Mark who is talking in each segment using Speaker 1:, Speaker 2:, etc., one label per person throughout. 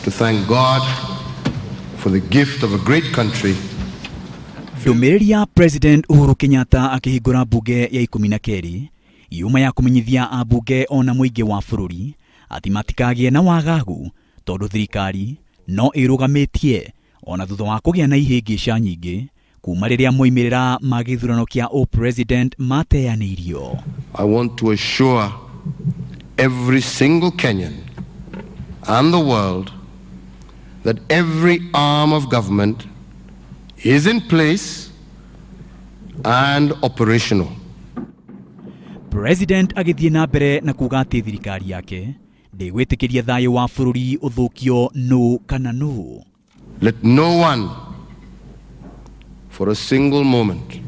Speaker 1: to thank God for the gift of a great country.
Speaker 2: Ndũmĩrĩri ya President Uhuru Kenyatta akihingura mbunge ya ikumi na keeri yuma ya kumenyithia ambunge ona mũingĩ wa bũrũri ati matikagie na wagagu tondu thirikari no ĩrũgamĩtie ona thutha wa kũgĩa na ihĩngĩca nyingĩ kuma rĩrĩa moimĩrĩra ma gĩthurano kĩa president mateanĩirio.
Speaker 1: I want to assure every single Kenyan and the world that every arm of government is in place and operational.
Speaker 2: President agithie na mbere na kuga ati thirikari yake ndĩgwĩtĩkĩria thayũ wa bũrũri ũthũkio no kana no.
Speaker 1: Let no one for a single moment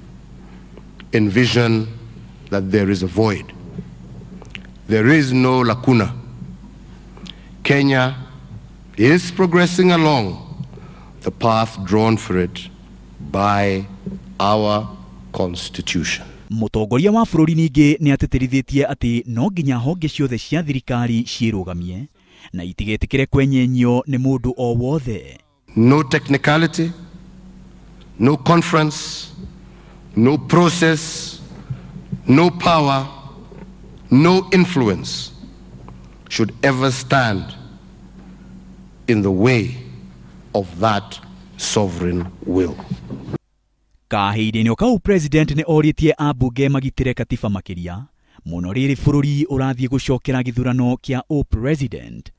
Speaker 1: envision that there is a void. There is no lacuna. Kenya is progressing along the path drawn for it by our constitution.
Speaker 2: Mutongoria wa bũrũri ningĩ nĩ ateterithĩtie ati no nginya honge ciothe cia thirikari ciĩrũgamie na itigetĩkĩre kwenyenyo nĩ mũndũ o wothe.
Speaker 1: No technicality, no conference, no process, no power, no influence should ever stand in the way of that sovereign will.
Speaker 2: Kahinda-inĩ kau president nĩ orĩtie ambunge magitĩre katiba makĩria mũno rĩrĩ bũrũri ũrathiĩ gũcokera gĩthurano kĩa president.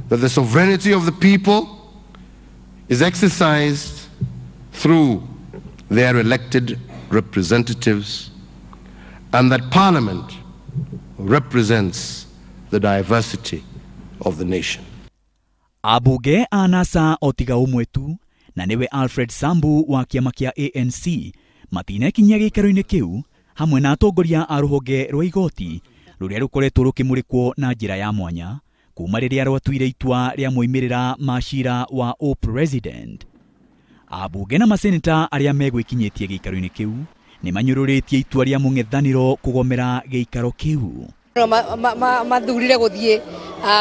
Speaker 1: That the sovereignty of the people is exercised through their elected representatives and that Parliament represents the diversity of the nation.
Speaker 2: Ambunge a NASA otiga ũmwe tu na niwe Alfred Sambu wa kĩama kĩa ANC matinekinyia gĩikaro-inĩ kĩu hamwe na atongoria a rũhonge rwa igoti rũrĩa rũkoretwo rũkĩmũrĩkwo na njĩra ya mwanya kuma rĩrĩa rwatuire itua rĩa moimĩrĩra ma cira wa president. Ambunge na maseneta arĩa megwĩkinyĩtie gĩikaro-inĩ kĩu nĩ manyũrũrĩtie itua rĩa mũng'ethanĩro kũgomera gĩikaro kĩu.
Speaker 3: Mathurire gũthiĩ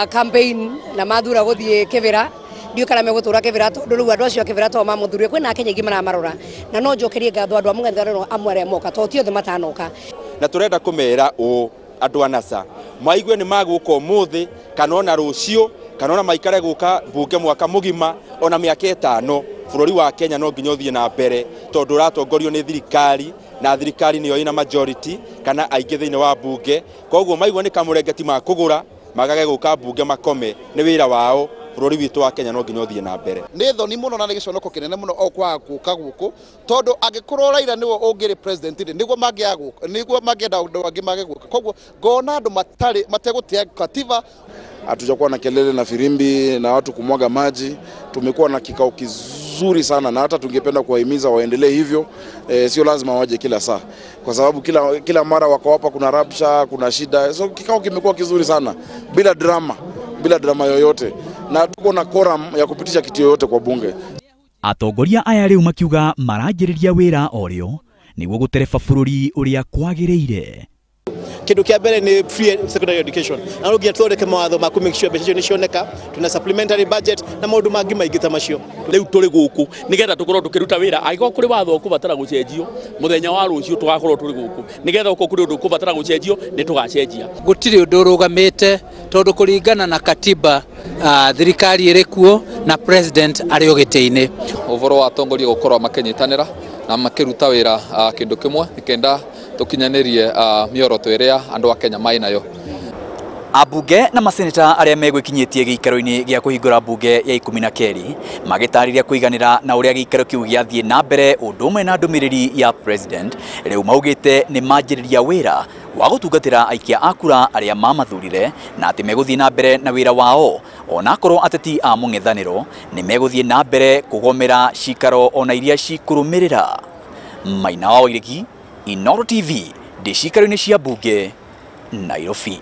Speaker 3: campaign na mathura gũthiĩ kĩbĩra ndio kana megũtũra kĩbĩra tondũ rĩu andũ acio kĩbĩra to mamuthurire kwĩna Akenya aingĩ maramarora na no njokerie ngatho andũ a mũng'ethanĩro amwe arĩa moka to ti othe matanoka
Speaker 4: na tũrenda kũmera andũ a NASA maigue nĩ magũka ũmũthĩ kana ona rũciũ kana ona maikare gũka mbunge mwaka mũgima ona mĩaka 5 bũrũri wa Kenya no nginya ũthiĩ na mbere tondũ ũratongorio nĩ thirikari na thirikari nĩyo ina majority kana aingĩ thĩinĩ wa mbunge koguo maigua nĩ kamũrengeti ma kũgũra magage gũka mbunge makome nĩ wĩra wao bũrũri witũ wa Kenya no nginya ũthiĩ na mbere.
Speaker 5: Nĩ thoni mũno na nĩ gĩconoko kĩnene mũno o kwa gũka gũkũ tondũ angĩkorwo Raila nĩwe ũngĩrĩ president nĩguo mangĩenda ũndũ wangĩ mage gũka koguo ngona andũ mategũtia katiba.
Speaker 6: Hatujakuwa na kelele na firimbi na watu kumwaga maji. Tumekuwa na kikao kizuri sana na hata tungependa kuwahimiza waendelee hivyo. Sio lazima waje kila saa kwa sababu kila mara wako hapa kuna rabsha, kuna shida. So kikao kimekuwa kizuri sana bila drama yoyote na tuko na quorum ya kupitisha kitu yoyote kwa bunge.
Speaker 2: Atongoria aya rĩu makiuga maranjĩrĩria wĩra orĩo nĩguo gũtereba bũrũri ũrĩa kwagĩrĩire.
Speaker 7: Kĩndũ kĩa mbere nĩ free secondary education. Na no nginya tũthondeke mawatho ma make sure mbeca icio nĩ cioneka, tuna supplementary budget na maũndũ mangĩ maingĩ ta macio.
Speaker 8: Rĩu tũrĩ gũkũ nĩgetha tũkorwo tũkĩruta wĩra angĩkorwo kũrĩ watho ũkũbatara gũcenjio mũthenya wa rũciũ tũgakorwo tũrĩ gũkũ nĩgetha ũkorwo kũrĩ ũndũ ũkũbatara gũcenjio nĩ tũgacenjia.
Speaker 9: Gũtirĩ ũndũ ũrũgamĩte tondũ kũringana na katiba thirikari ĩrĩ kuo na president arĩ ũgĩtĩ-inĩ.
Speaker 10: Ũhoro wa atongoria gũkorwo makĩnyitanĩra na makĩruta wĩra kĩndũ kĩmwe nĩkenda tukinyanĩrie mĩoroto ĩrĩa andũ a Kenya maĩ nayo.
Speaker 2: Ambunge na maseneta arĩa megwĩkinyĩtie gĩikaro-inĩ gĩa kũhingũra mbunge ya ikumi na keeri magĩtarĩria kũiganĩra na ũrĩa gĩikaro kĩu gĩathiĩ na mbere ũndũ ũmwe na ndũmĩrĩri ya president rĩu maugĩte nĩ manjĩrĩria wĩra wa gũtungatĩra aikia a kura arĩa mamathurire na atĩ megũthiĩ na mbere na wĩra wao onakorwo ateti a mũng'ethanĩro nĩ megũthiĩ na mbere kũgomera cikaro ona iria cikũrũmĩrĩra. Maina wa Wairĩki, Inooro TV, ndĩ cikaro-inĩ cia mbunge, Nairobi.